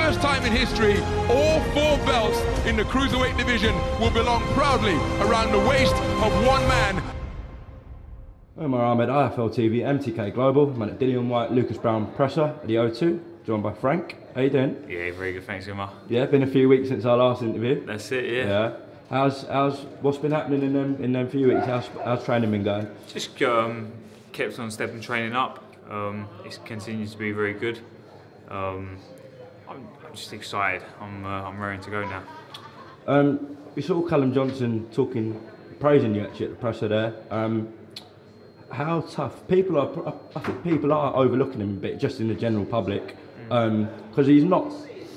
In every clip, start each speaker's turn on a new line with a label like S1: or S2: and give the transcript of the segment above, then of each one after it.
S1: first time in history, all 4 belts in the cruiserweight division will belong proudly around the waist of one man.
S2: Omar Ahmed, IFL TV, MTK Global. I'm at Dillian White, Lucas Brown Presser at the O2, joined by Frank. How you doing?
S3: Yeah, very good, thanks, Omar.
S2: Yeah, been a few weeks since our last interview.
S3: That's it, yeah.
S2: What's been happening in them few weeks? How's training been going?
S3: Just kept on stepping training up. It continues to be very good. I'm just excited. I'm raring to go now.
S2: We saw Callum Johnson praising you actually at the presser there. How tough? I think people are overlooking him a bit, just in the general public, because he's not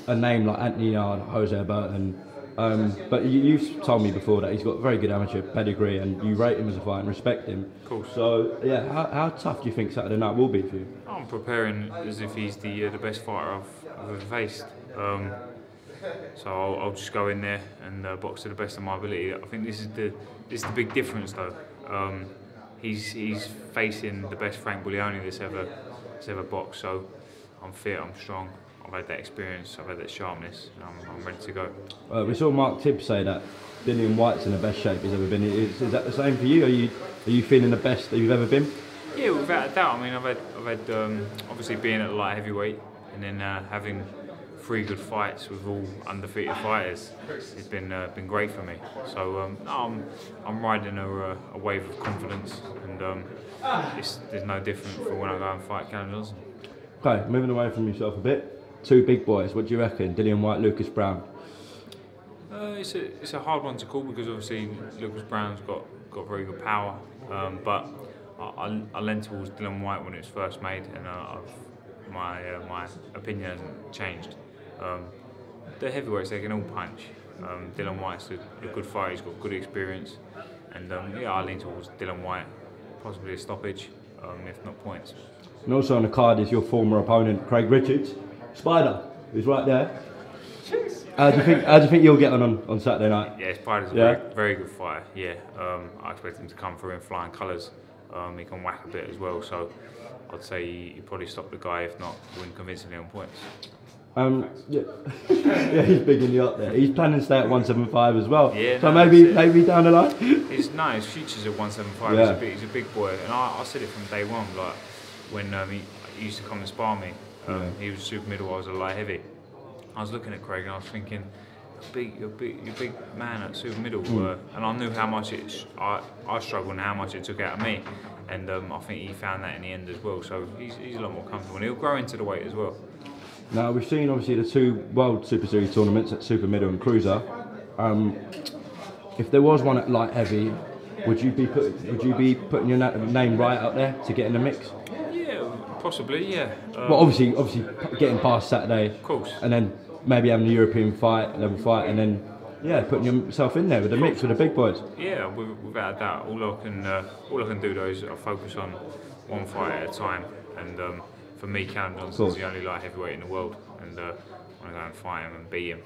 S2: a name like Anthony Yarde, Jose Burton. But you've told me before that he's got very good amateur pedigree, and you rate him as a fighter and respect him.
S3: Cool.
S2: So yeah, how tough do you think Saturday night will be for you?
S3: I'm preparing as if he's the best fighter I've ever faced. So I'll just go in there and box to the best of my ability. I think this is the big difference though. He's facing the best Frank Buglioni that's ever boxed. So I'm fit, I'm strong. I've had that experience, I've had that sharpness, and I'm ready to go.
S2: We saw Mark Tibbs say that Dillian White's in the best shape he's ever been. Is that the same for you? Are you feeling the best that you've ever been?
S3: Yeah, without a doubt. I mean, I've had obviously being at light heavyweight and then having 3 good fights with all undefeated fighters. It's been great for me. So I'm riding a wave of confidence, and there's no different from when I go and fight Callum Johnson.
S2: Okay, moving away from yourself a bit. 2 big boys. What do you reckon? Dillian White, Lucas Brown.
S3: It's a hard one to call because obviously Lucas Brown's got very good power, but I leant towards Dillian White when it was first made, and my opinion hasn't changed. The heavyweights, they can all punch. Dillian White's a good fighter. He's got good experience, and yeah, I lean towards Dillian White, possibly a stoppage, if not points.
S2: And also on the card is your former opponent, Craig Richards. Spider, who's right there. How do you think you'll get on Saturday night?
S3: Yeah, Spider's a very good fighter. Yeah, I expect him to come through in flying colours. He can whack a bit as well, so I'd say he probably stop the guy, if not win convincingly on points.
S2: Yeah, he's big in the up there. He's planning to stay at 175 as well.
S3: Yeah,
S2: so
S3: no, maybe
S2: down the line.
S3: His future's at 175.
S2: Yeah.
S3: He's a big boy, and I said it from day one. Like when he used to come and spar me, he was super middle, I was a light heavy. I was looking at Craig and I was thinking, you're a big man at super middle, and I knew how much I struggled and how much it took out of me, and I think he found that in the end as well. So he's a lot more comfortable, and he'll grow into the weight as well.
S2: Now we've seen obviously the 2 World Super Series tournaments at super middle and cruiser. If there was one at light heavy, would you be putting your name right out there to get in the mix?
S3: Yeah, possibly, yeah.
S2: Well, obviously getting past Saturday,
S3: of course, and
S2: then maybe having a European level fight, and then putting yourself in there with the mix with the big boys.
S3: Yeah, without a doubt. All I can do though is I focus on one fight at a time, and for me, Callum Johnson's the only light heavyweight in the world, and I want to go and fight him and beat him.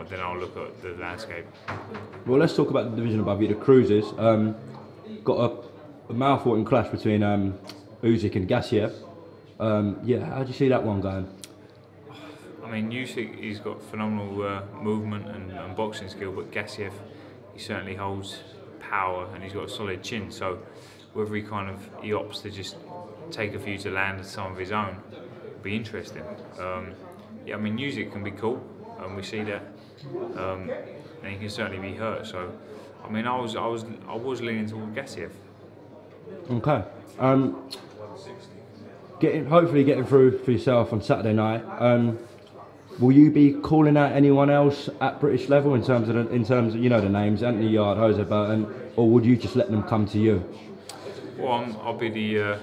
S3: Then I'll look at the landscape. Well,
S2: let's talk about the division above you, the cruisers. Got a mouth-watering clash between Usyk and GASSIEV. How do you see that one going?
S3: I mean, Usyk, he's got phenomenal movement and boxing skill, but GASSIEV, he certainly holds power and he's got a solid chin. So whether he opts to just take a few to land some of his own, will be interesting. I mean, Usyk can be cool, and we see that, and he can certainly be hurt. So, I mean, I was leaning toward GASSIEV.
S2: Okay. Hopefully getting through for yourself on Saturday night. Will you be calling out anyone else at British level in terms of the names, Anthony Yarde, Jose Burton, or would you just let them come to you?
S3: Well, I'll be the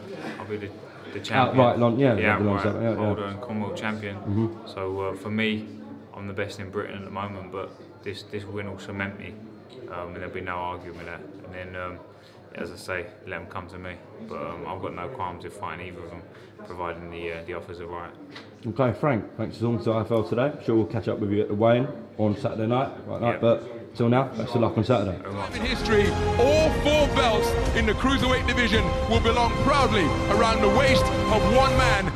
S3: champion.
S2: Outright,
S3: World and Commonwealth champion. So for me, I'm the best in Britain at the moment, but this win will cement me, and there'll be no arguing with that. And then, as I say, let them come to me. But I've got no qualms with fighting either of them, providing the offers are right.
S2: Okay, Frank, thanks for talking to IFL today. I'm sure we'll catch up with you at the weigh-in on Saturday night. But till now, best of luck on Saturday.
S1: In history, all 4 belts in the cruiserweight division will belong proudly around the waist of one man.